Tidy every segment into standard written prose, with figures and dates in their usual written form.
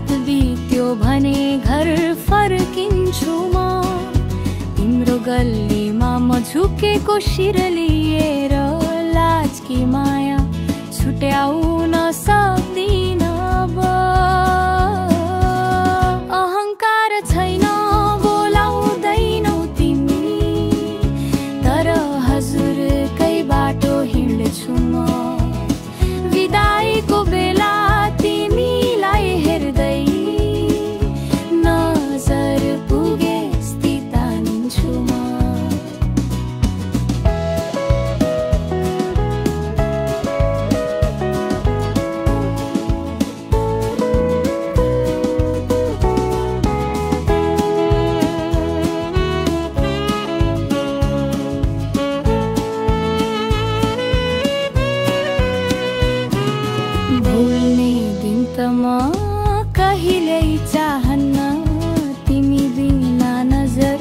रात बित्यो भने घर फर्किन्छु म। तिम्रो गल्लीमा म झुकेको शिर लिएर लाजकी माया छुट्याउन सक्दिन अब। अहङ्कार छैन बोलाउँदैनौ तिमी, तर हजुरकै बाटो हिँड्छु म। विदाईको बेला तिमीलाई हेर्दै नजर पुगे तानिन्छु म। भुल्ने दिन त म कहिल्यै चाहन्न, तिमी बिना नजर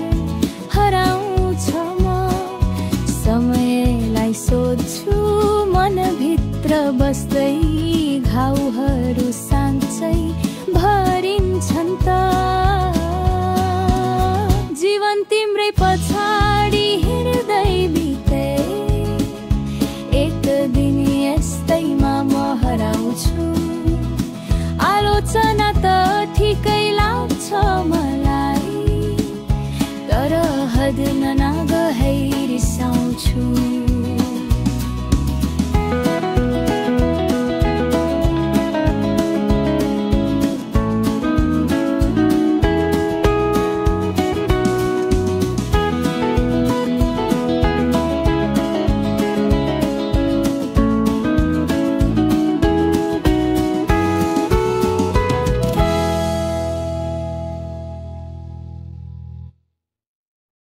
हराउँछ म। समयलाई सोध्छु मनभित्र बस्दै, घाउहरू साँच्चै भरिन्छन् त। जीवन तिम्रै पछाडि हिँड्दै बिते, एक दिन यस्तैमा म हराउँछु। आलोचना त ठिकै लाग्छ मलाई, तर हद ननागै रिसाउँछु।